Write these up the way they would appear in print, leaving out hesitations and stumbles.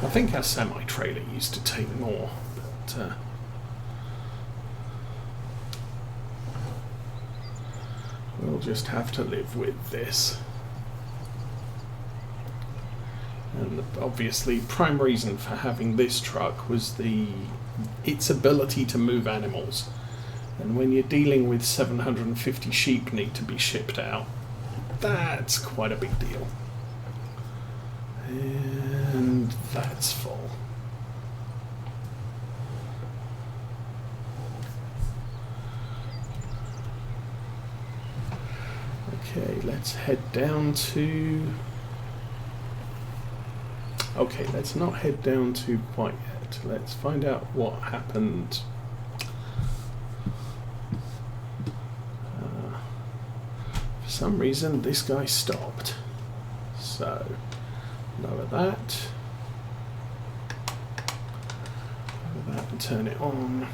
I think our semi-trailer used to take more, but we'll just have to live with this. And obviously, prime reason for having this truck was its ability to move animals. And when you're dealing with 750 sheep need to be shipped out, that's quite a big deal. And that's full. Okay, let's head down to... Okay, let's not head down to quite yet. Let's find out what happened. For some reason, this guy stopped. So, lower that. Lower that and turn it on.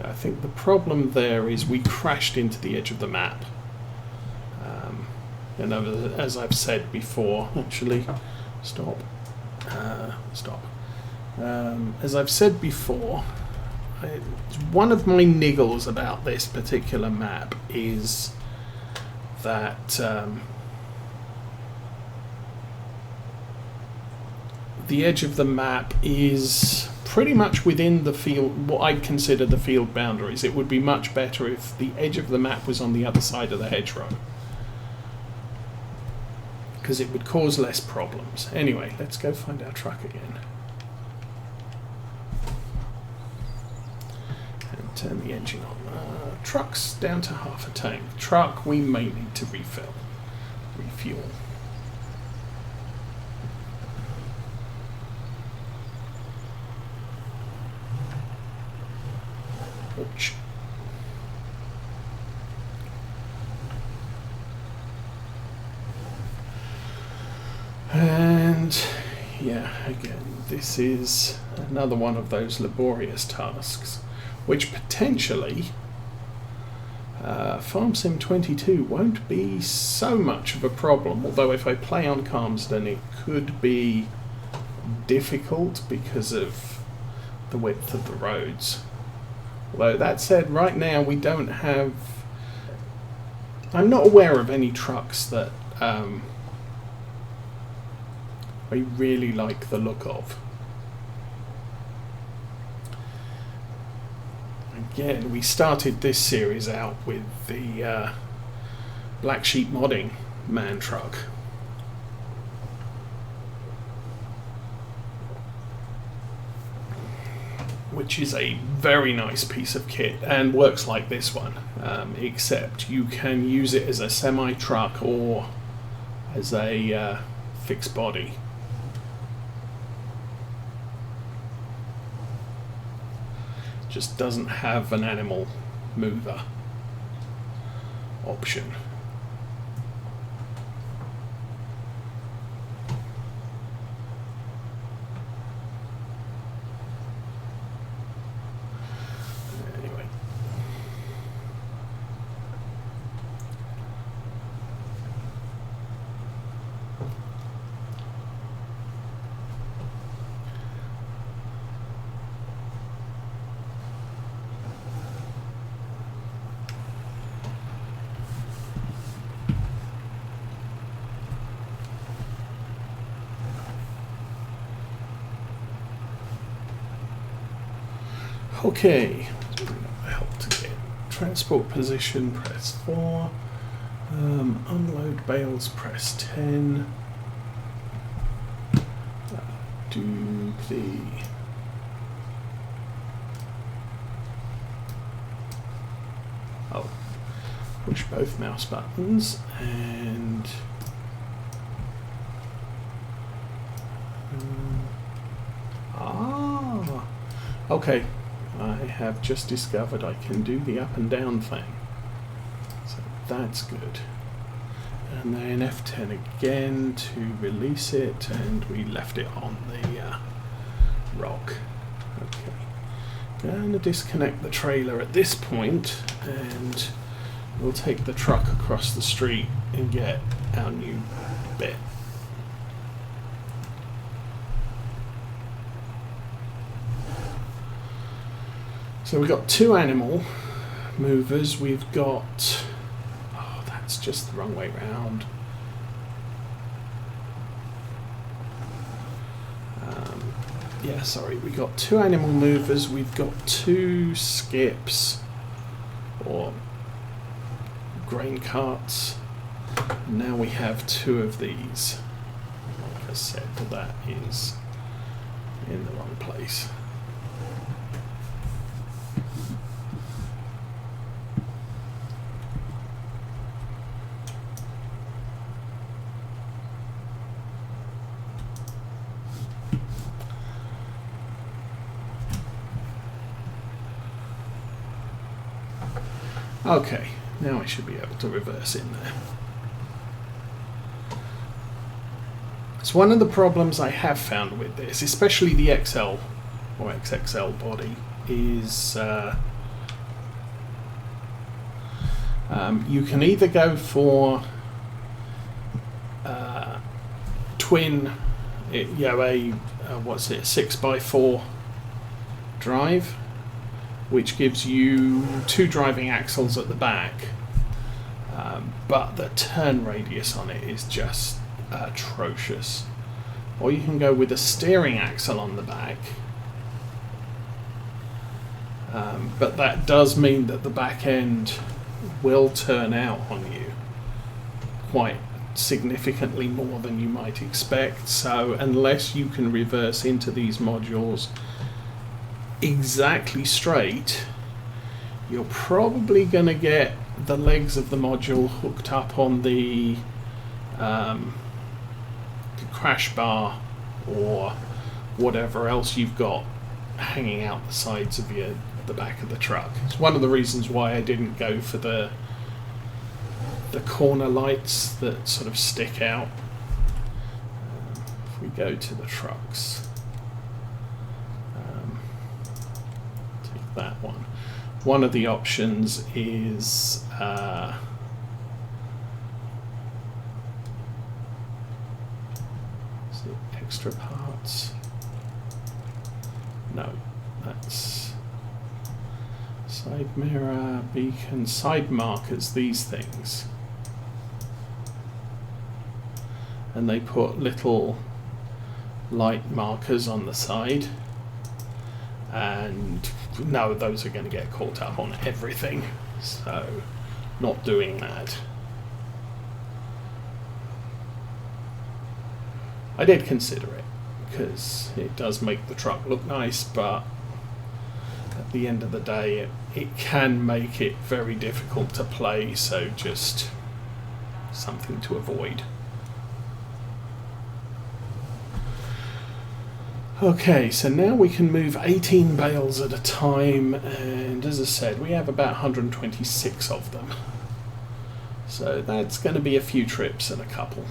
I think the problem there is we crashed into the edge of the map. And as I've said before, actually, stop. As I've said before, one of my niggles about this particular map is that the edge of the map is pretty much within the field, what I'd consider the field boundaries. It would be much better if the edge of the map was on the other side of the hedgerow, because it would cause less problems. Anyway, let's go find our truck again. And turn the engine on. Truck's down to half a tank. Truck, we may need to refuel. Ouch. And yeah, again, this is another one of those laborious tasks, which potentially Farm Sim 22 won't be so much of a problem, although if I play on Calmsden it could be difficult because of the width of the roads. Although that said, right now we don't have... I'm not aware of any trucks that I really like the look of. Again, we started this series out with the Black Sheep Modding man truck. Which is a very nice piece of kit and works like this one, except you can use it as a semi-truck or as a fixed body. Just doesn't have an animal mover option. Okay, let's bring up the help again. Transport position, press 4. Unload bales, press 10. Do the... Oh, push both mouse buttons and... Okay. I have just discovered I can do the up and down thing, so that's good. And then F10 again to release it, and we left it on the rock. Okay, going to disconnect the trailer at this point and we'll take the truck across the street and get our new bit. So we've got 2 animal movers. We've got... oh, that's just the wrong way round. Yeah, sorry. We've got 2 animal movers. We've got 2 skips or grain carts. Now we have 2 of these. Like I said, that is in the wrong place. Okay, now I should be able to reverse in there. So one of the problems I have found with this, especially the XL or XXL body, is you can either go for twin, what's it, 6x4 drive, which gives you 2 driving axles at the back, but the turn radius on it is just atrocious. Or you can go with a steering axle on the back, but that does mean that the back end will turn out on you quite significantly more than you might expect. So unless you can reverse into these modules exactly straight, you're probably going to get the legs of the module hooked up on the crash bar or whatever else you've got hanging out the sides of the back of the truck. It's one of the reasons why I didn't go for the corner lights that sort of stick out. If we go to the trucks, take that one. One of the options is extra parts. No, that's side mirror, beacon, side markers, these things. And they put little light markers on the side, and no, those are going to get caught up on everything, so not doing that. I did consider it because it does make the truck look nice, but at the end of the day it can make it very difficult to play, so just something to avoid. Okay, so now we can move 18 bales at a time, and as I said, we have about 126 of them. So that's going to be a few trips and a couple.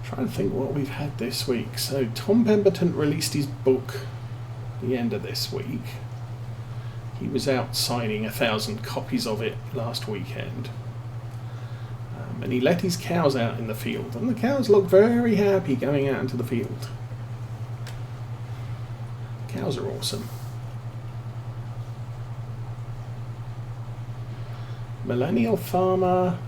Trying to think what we've had this week. So Tom Pemberton released his book at the end of this week. He was out signing 1,000 copies of it last weekend. And he let his cows out in the field, and the cows look very happy going out into the field. Cows are awesome. Millennial Farmer.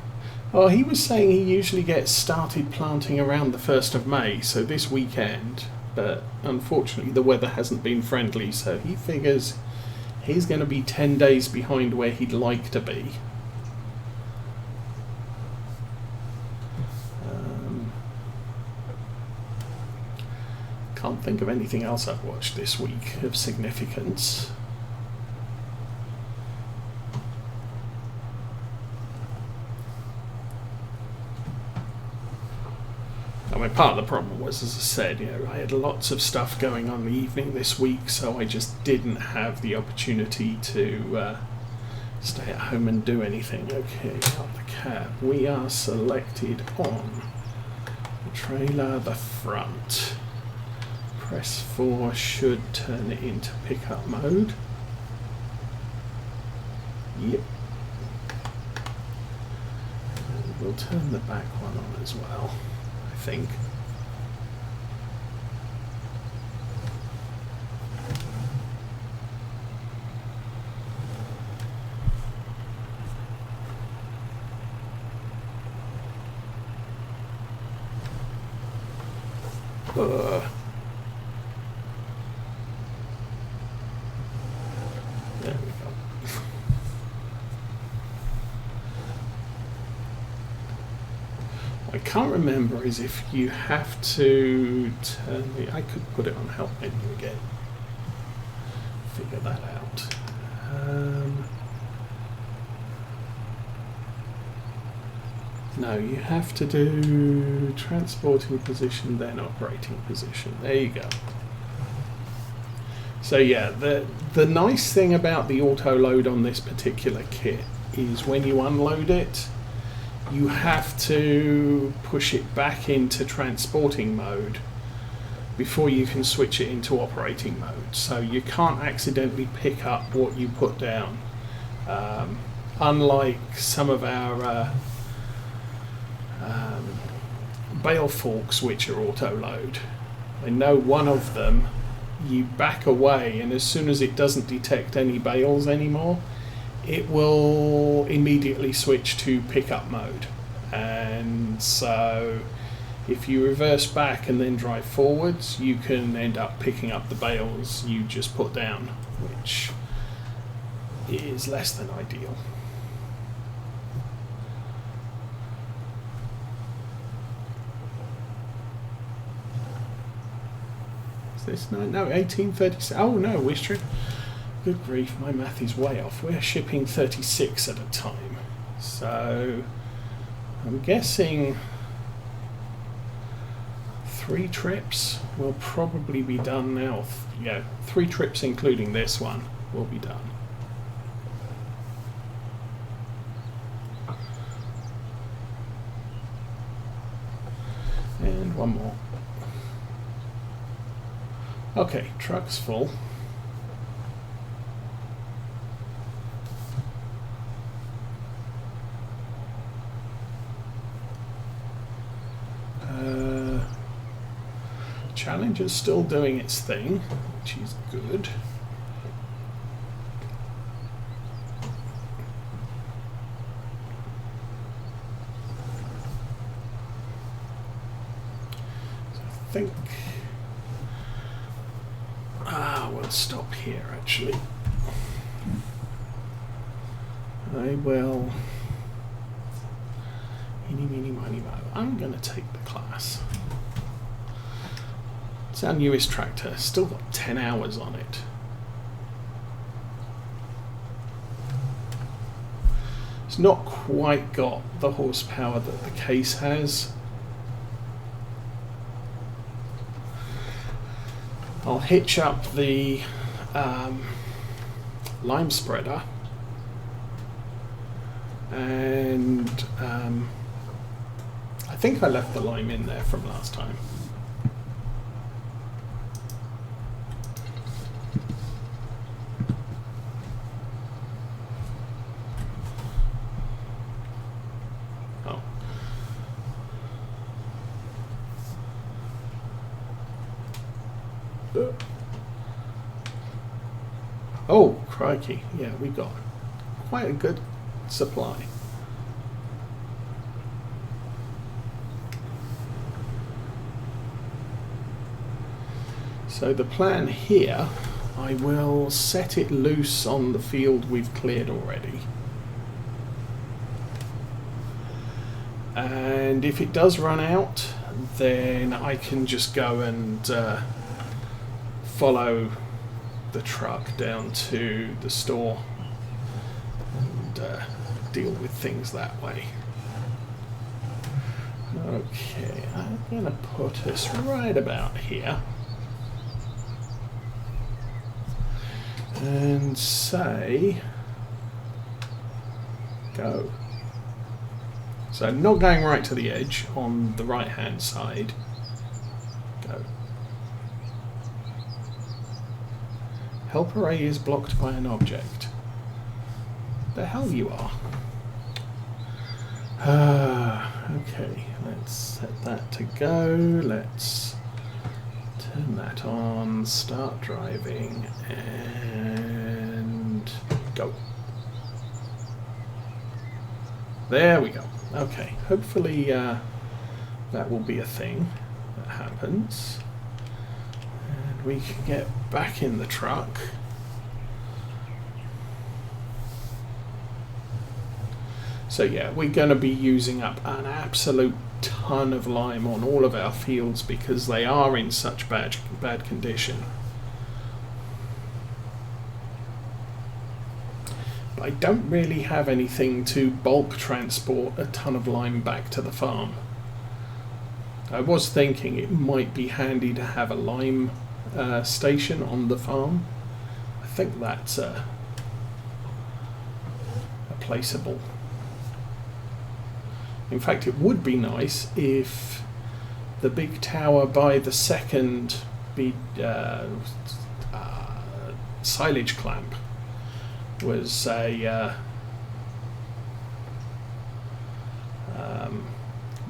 Oh, he was saying he usually gets started planting around the 1st of May, so this weekend, but unfortunately the weather hasn't been friendly, so he figures he's going to be 10 days behind where he'd like to be. Can't think of anything else I've watched this week of significance. I mean, part of the problem was, as I said, I had lots of stuff going on in the evening this week, so I just didn't have the opportunity to stay at home and do anything. Okay, out the cab. We are selected on The trailer, the front. Press 4 should turn it into pickup mode. Yep. And we'll turn the back one on as well, I think. There we go. What I can't remember is if you have to turn the... I could put it on help menu again. Figure that out. No, you have to do transporting position, then operating position. There you go. So yeah, the nice thing about the auto load on this particular kit is when you unload it, you have to push it back into transporting mode before you can switch it into operating mode. So you can't accidentally pick up what you put down. Unlike some of our bale forks which are auto load. I know one of them, you back away and as soon as it doesn't detect any bales anymore, it will immediately switch to pickup mode. And so if you reverse back and then drive forwards, you can end up picking up the bales you just put down, which is less than ideal. This no 1836. Oh no, we're good grief, my math is way off. We're shipping 36 at a time, so I'm guessing 3 trips will probably be done now. Yeah, 3 trips including this one will be done. And one more. Okay, truck's full. Challenger's still doing its thing, which is good. So I think we'll stop here actually. I will eeny, meeny, miny, mo. I'm going to take the class. It's our newest tractor, still got 10 hours on it. It's not quite got the horsepower that the case has. I'll hitch up the lime spreader and I think I left the lime in there from last time. Oh, crikey. Yeah, we got quite a good supply. So the plan here, I will set it loose on the field we've cleared already. And if it does run out, then I can just go and follow the truck down to the store and deal with things that way. Okay, I'm going to put us right about here and say go. So not going right to the edge on the right hand side. Go. Helper A is blocked by an object. The hell you are. Okay, let's set that to go. Let's turn that on, start driving, and go. There we go. Okay, hopefully that will be a thing that happens. And we can get back in the truck. So yeah, we're going to be using up an absolute ton of lime on all of our fields because they are in such bad condition. But I don't really have anything to bulk transport a ton of lime back to the farm. I was thinking it might be handy to have a lime station on the farm. I think that's a placeable. In fact, it would be nice if the big tower by the second silage clamp was a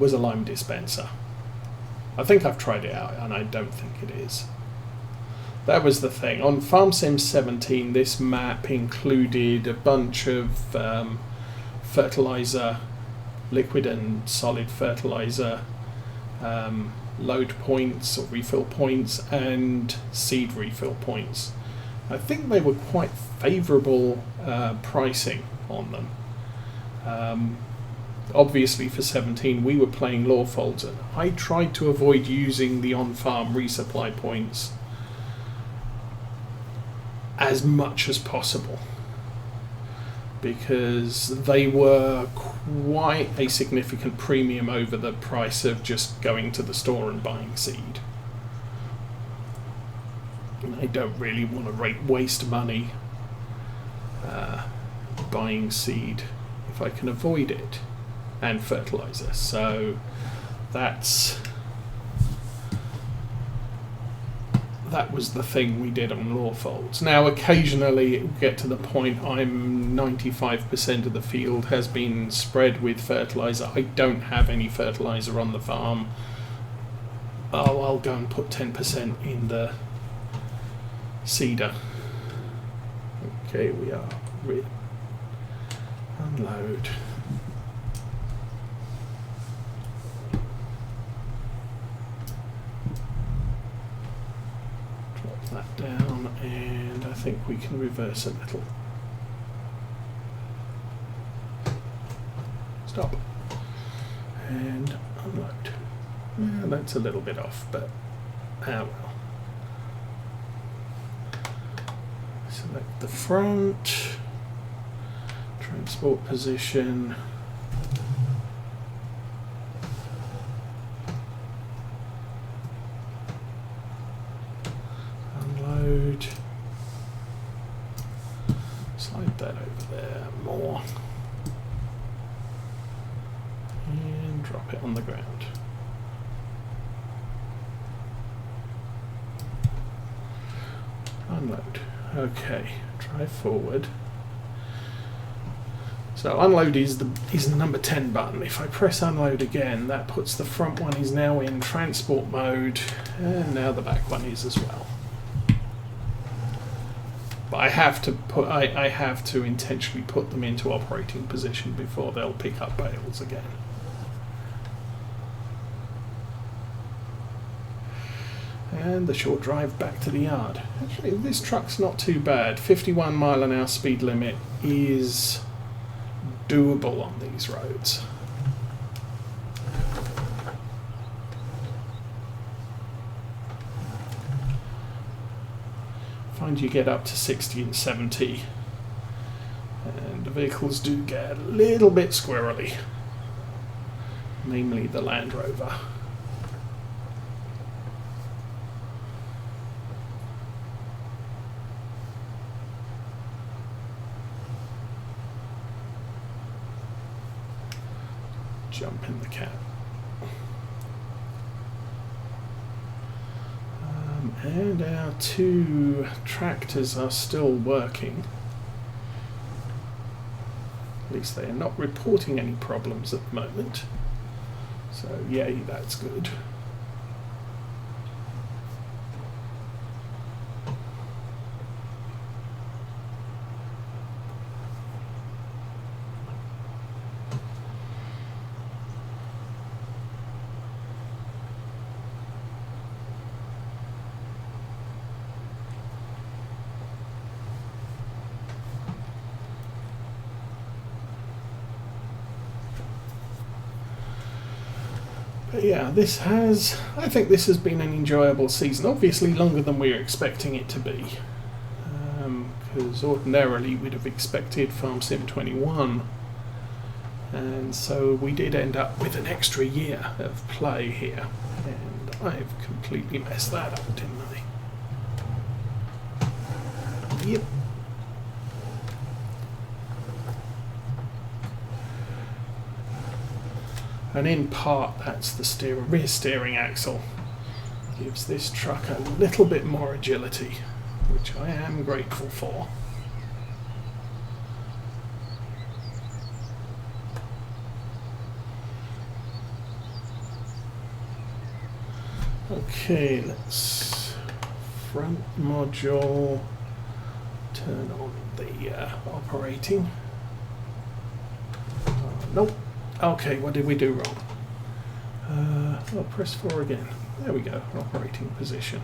lime dispenser. I think I've tried it out and I don't think it is. That was the thing. On Farm Sim 17, this map included a bunch of fertilizer, liquid and solid fertilizer, load points or refill points, and seed refill points. I think they were quite favourable pricing on them. Obviously for 17 we were playing Lawfolds, and I tried to avoid using the on-farm resupply points as much as possible, because they were quite a significant premium over the price of just going to the store and buying seed. And I don't really want to waste money buying seed if I can avoid it, and fertilizer. So that was the thing we did on Lawfolds. Now occasionally it will get to the point I'm 95% of the field has been spread with fertilizer. I don't have any fertilizer on the farm. Oh, I'll go and put 10% in the seeder. Okay, we are unload. That down, and I think we can reverse a little. Stop. And unload. Yeah, that's a little bit off, but well. Select the front, transport position. Slide that over there more and drop it on the ground. Unload. Okay, drive forward. So unload is the number 10 button. If I press unload again, that puts the front one is now in transport mode, and now the back one is as well. But I have to intentionally put them into operating position before they'll pick up bales again. And the short drive back to the yard. Actually, this truck's not too bad. 51 mile an hour speed limit is doable on these roads. Find you get up to 60 and 70, and the vehicles do get a little bit squirrely, namely the Land Rover. jump in the cab. And our 2 tractors are still working. At least they are not reporting any problems at the moment. So yay, that's good. But yeah, I think this has been an enjoyable season. Obviously longer than we were expecting it to be. Because ordinarily we'd have expected Farm Sim 21. And so we did end up with an extra year of play here. And I've completely messed that up, didn't I? Yep. And in part that's the rear steering axle. Gives this truck a little bit more agility, which I am grateful for. Okay, let's front module, turn on the operating. Nope. Okay, what did we do wrong? I'll press 4 again. There we go, operating position.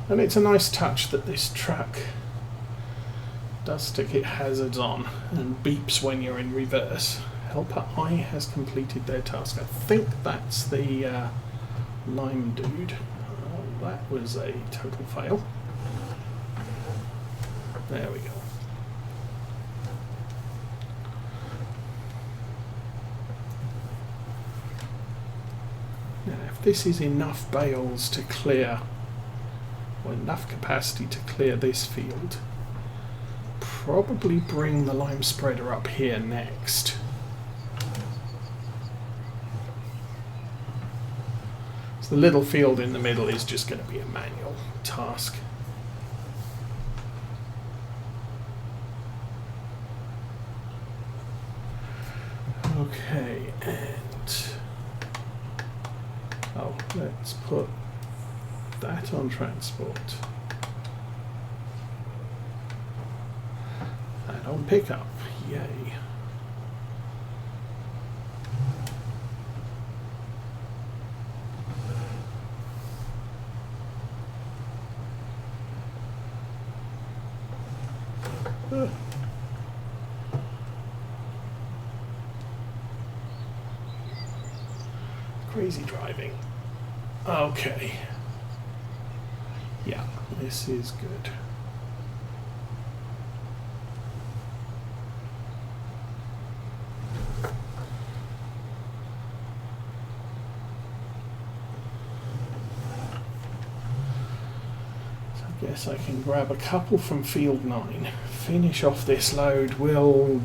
And it's a nice touch that this truck does stick its hazards on and beeps when you're in reverse. Helper I has completed their task. I think that's the lime dude. Oh, that was a total fail. There we go. Now, if this is enough bales to clear, or enough capacity to clear this field, probably bring the lime spreader up here next. So the little field in the middle is just going to be a manual task. Okay, and oh, let's put that on transport. That on pickup, yay. Crazy driving. Okay. Yeah, this is good. So I guess I can grab a couple from field 9, finish off this load. We'll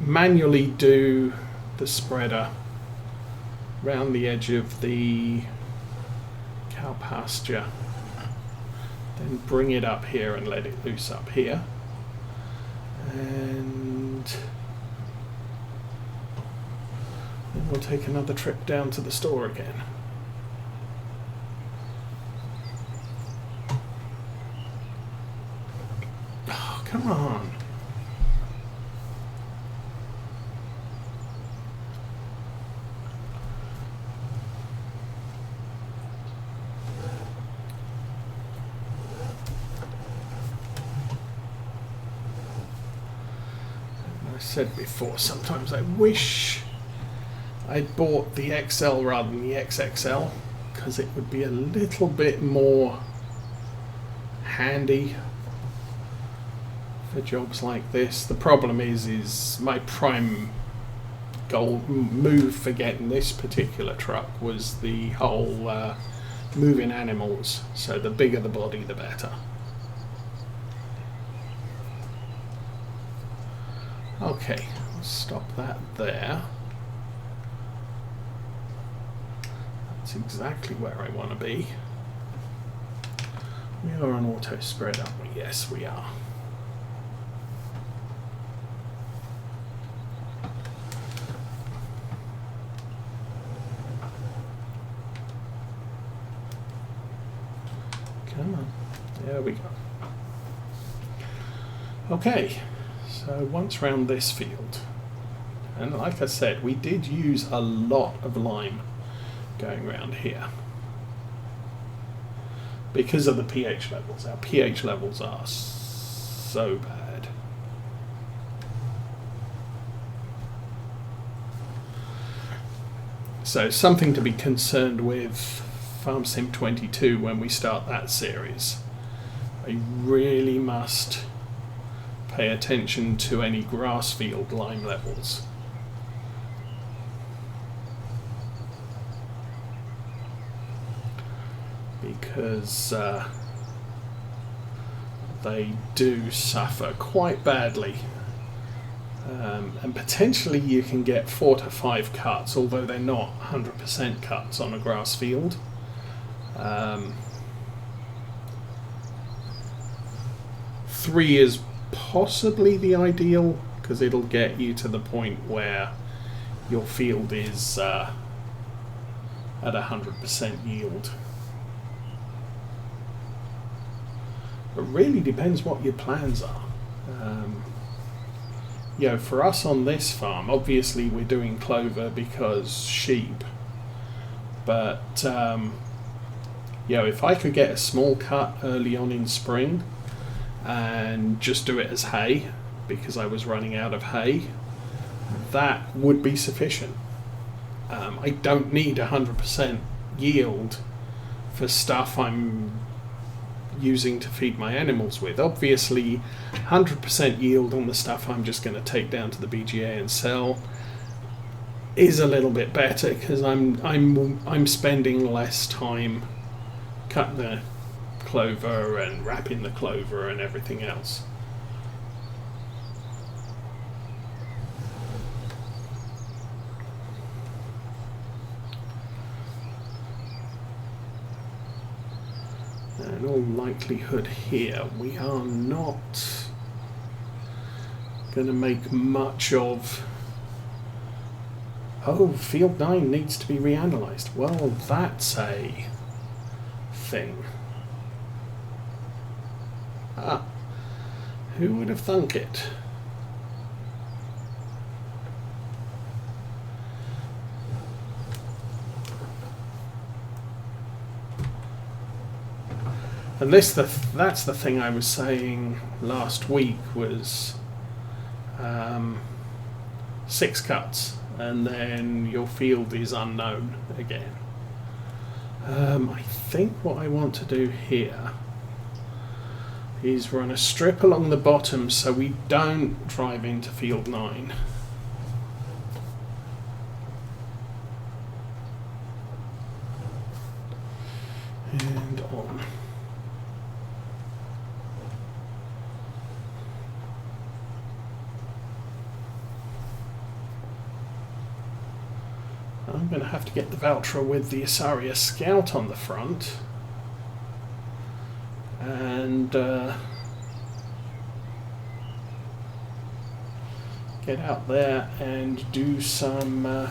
manually do the spreader round the edge of the cow pasture, then bring it up here and let it loose up here, and then we'll take another trip down to the store again. Oh, come on. Said before, sometimes I wish I'd bought the XL rather than the XXL, because it would be a little bit more handy for jobs like this. The problem is my prime goal move for getting this particular truck was the whole moving animals, so the bigger the body the better. Okay, we'll stop that there. That's exactly where I want to be. We are on auto spread, aren't we? Yes, we are. Come on. There we go. Okay, so once round this field, and like I said, we did use a lot of lime going around here because of the pH levels. Our pH levels are so bad. So something to be concerned with Farm Sim 22 when we start that series. I really must pay attention to any grass field lime levels. Because they do suffer quite badly. And potentially you can get 4 to 5 cuts, although they're not 100% cuts on a grass field. 3 is possibly the ideal, because it'll get you to the point where your field is at 100% yield. It really depends what your plans are. You know, for us on this farm, obviously we're doing clover because sheep, but you know, if I could get a small cut early on in spring and just do it as hay because I was running out of hay, that would be sufficient. I don't need 100% yield for stuff I'm using to feed my animals with. Obviously 100% yield on the stuff I'm just going to take down to the BGA and sell is a little bit better, because I'm spending less time cutting the clover and wrapping the clover and everything else. In all likelihood here we are not going to make much of... Oh, field 9 needs to be reanalyzed. Well, that's a thing. Ah, who would have thunk it? And that's the thing I was saying last week, was 6 cuts and then your field is unknown again. I think what I want to do here is run a strip along the bottom so we don't drive into field 9. And on. I'm going to have to get the Valtra with the Asaria Scout on the front and get out there and do some